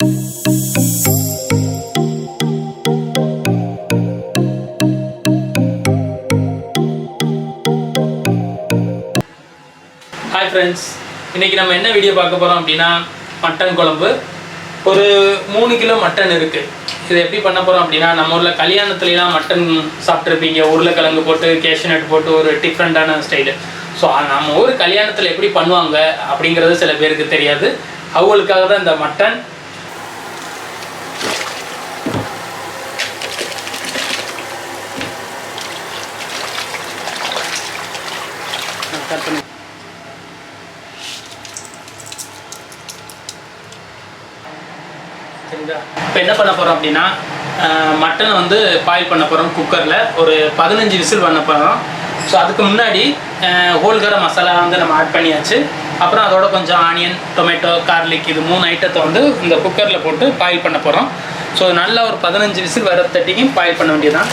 Hi friends, இன்றைக்கி நம்ம என்ன வீடியோ பார்க்க போகிறோம் அப்படின்னா மட்டன் குழம்பு. ஒரு 3 கிலோ மட்டன் இருக்குது. இதை எப்படி பண்ண போகிறோம் அப்படின்னா, நம்ம ஊரில் கல்யாணத்துலாம் மட்டன் சாப்பிட்ருப்பீங்க, உருளைக்கிழங்கு போட்டு கேஷ்நட் போட்டு ஒரு டிஃப்ரெண்ட்டான ஸ்டைலு. ஸோ நம்ம ஊர் கல்யாணத்தில் எப்படி பண்ணுவாங்க அப்படிங்கிறது சில பேருக்கு தெரியாது. அவங்களுக்காக தான் இந்த மட்டன். கட் பண்ணி இப்போ என்ன பண்ண போகிறோம் அப்படின்னா, மட்டனை வந்து பாயில் பண்ண போகிறோம். குக்கரில் ஒரு 15 விசில் பண்ண போகிறோம். ஸோ அதுக்கு முன்னாடி ஹோல் கரம் மசாலா வந்து நம்ம ஆட் பண்ணியாச்சு. அப்புறம் அதோட கொஞ்சம் ஆனியன், டொமேட்டோ, கார்லிக், இது 3 ஐட்டத்தை வந்து இந்த குக்கரில் போட்டு பாயில் பண்ண போகிறோம். ஸோ நல்லா ஒரு 15 விசில் வர தட்டிக்கும் பாயில் பண்ண வேண்டியதான்.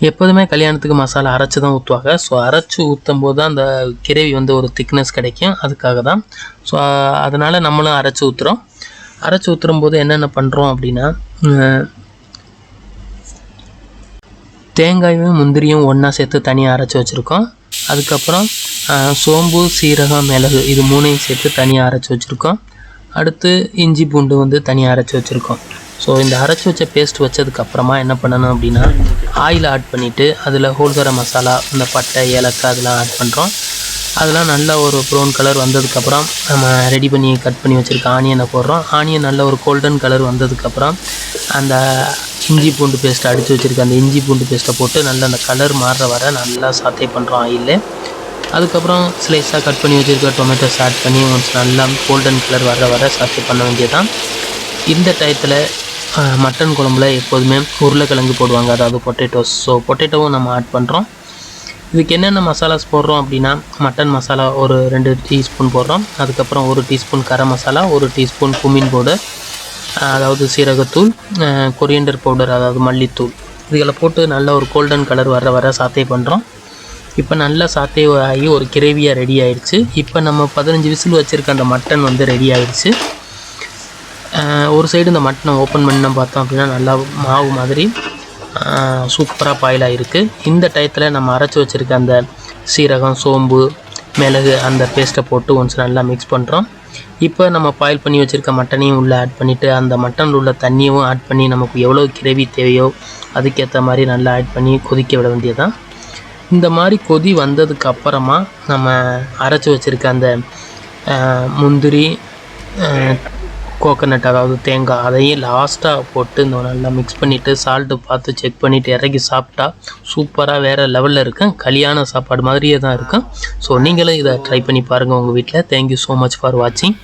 எப்போதுமே கல்யாணத்துக்கு மசாலா அரைச்சி தான் ஊற்றுவாங்க. ஸோ அரைச்சி ஊற்றும் போது தான் அந்த கிரேவி வந்து ஒரு திக்னஸ் கிடைக்கும். அதுக்காக தான். ஸோ அதனால் நம்மளும் அரைச்சி ஊற்றுறோம். அரைச்சி ஊற்றுறும் போது என்னென்ன பண்ணுறோம் அப்படின்னா, தேங்காயும் முந்திரியும் ஒன்றா சேர்த்து தனியாக அரைச்சி வச்சுருக்கோம். அதுக்கப்புறம் சோம்பு, சீரகம், மிளகு இது 3ஐயும் சேர்த்து தனியாக அரைச்சி வச்சுருக்கோம். அடுத்து இஞ்சி பூண்டு வந்து தனியாக அரைச்சி வச்சுருக்கோம். ஸோ இந்த அரைச்சி வச்ச பேஸ்ட் வச்சதுக்கப்புறமா என்ன பண்ணணும் அப்படின்னா, ஆயில் ஆட் பண்ணிவிட்டு அதில் ஹோல் கரம் மசாலா, இந்த பட்டை, ஏலக்காய் அதெல்லாம் ஆட் பண்ணுறோம். அதெல்லாம் நல்லா ஒரு ப்ரௌன் கலர் வந்ததுக்கப்புறம் நம்ம ரெடி பண்ணி கட் பண்ணி வச்சுருக்க ஆனியனை போடுறோம். ஆனியன் நல்ல ஒரு கோல்டன் கலர் வந்ததுக்கப்புறம் அந்த இஞ்சி பூண்டு பேஸ்ட்டை அடித்து வச்சுருக்க அந்த இஞ்சி பூண்டு பேஸ்ட்டை போட்டு நல்லா அந்த கலர் மாறுற வர நல்லா சாத்தே பண்ணுறோம் ஆயிலில். அதுக்கப்புறம் ஸ்லைஸாக கட் பண்ணி வச்சுருக்க டொமேட்டோஸ் ஆட் பண்ணி ஒன்ஸ் நல்லா கோல்டன் கலர் வர சாத்தே பண்ண வேண்டியதான். இந்த டயத்தில் மட்டன் குழம்புல எப்போதுமே உருளைக்கிழங்கு போடுவாங்க, அதாவது பொட்டேட்டோஸ். ஸோ பொட்டேட்டோவும் நம்ம ஆட் பண்ணுறோம். இதுக்கு என்னென்ன மசாலாஸ் போடுறோம் அப்படின்னா, மட்டன் மசாலா ஒரு 2 டீஸ்பூன் போடுறோம். அதுக்கப்புறம் 1 teaspoon garam masala, 1 teaspoon cumin powder, அதாவது சீரகத்தூள், கொரியண்டர் பவுடர் அதாவது மல்லித்தூள், இதுகளை போட்டு நல்லா ஒரு கோல்டன் கலர் வர சாத்தே பண்ணுறோம். இப்போ நல்லா சாத்தே ஆகி ஒரு கிரேவியாக ரெடி ஆயிடுச்சு. இப்போ நம்ம 15 விசில் வச்சுருக்க அந்த மட்டன் வந்து ரெடி ஆயிடுச்சு. ஒரு சைடு இந்த மட்டனை ஓப்பன் பண்ணி பார்த்தோம் அப்படின்னா நல்லா மாவு மாதிரி சூப்பராக பாயிலாக இருக்குது. இந்த டயத்தில் நம்ம அரைச்சி வச்சுருக்க அந்த சீரகம், சோம்பு, மிளகு அந்த பேஸ்ட்டை போட்டு ஒன்ஸ் நல்லா மிக்ஸ் பண்ணுறோம். இப்போ நம்ம பாயில் பண்ணி வச்சுருக்க மட்டனையும் உள்ளே ஆட் பண்ணிவிட்டு அந்த மட்டனில் உள்ள தண்ணியும் ஆட் பண்ணி நமக்கு எவ்வளோ கிரேவி தேவையோ அதுக்கேற்ற மாதிரி நல்லா ஆட் பண்ணி கொதிக்க விட வேண்டியதான். இந்த மாதிரி கொதி வந்ததுக்கு அப்புறமா நம்ம அரைச்சி வச்சுருக்க அந்த முந்திரி, கோகனட் அதாவது தேங்காய், அதையும் லாஸ்ட்டாக போட்டு இந்த நல்லா மிக்ஸ் பண்ணிவிட்டு சால்ட்டு பார்த்து செக் பண்ணிவிட்டு இறக்கி சாப்பிட்டா சூப்பராக வேறு லெவலில் இருக்கும். கல்யாண சாப்பாடு மாதிரியே தான் இருக்கும். ஸோ நீங்களும் இதை ட்ரை பண்ணி பாருங்கள் உங்கள் வீட்டில். தேங்க்யூ ஸோ மச் ஃபார் வாட்சிங்.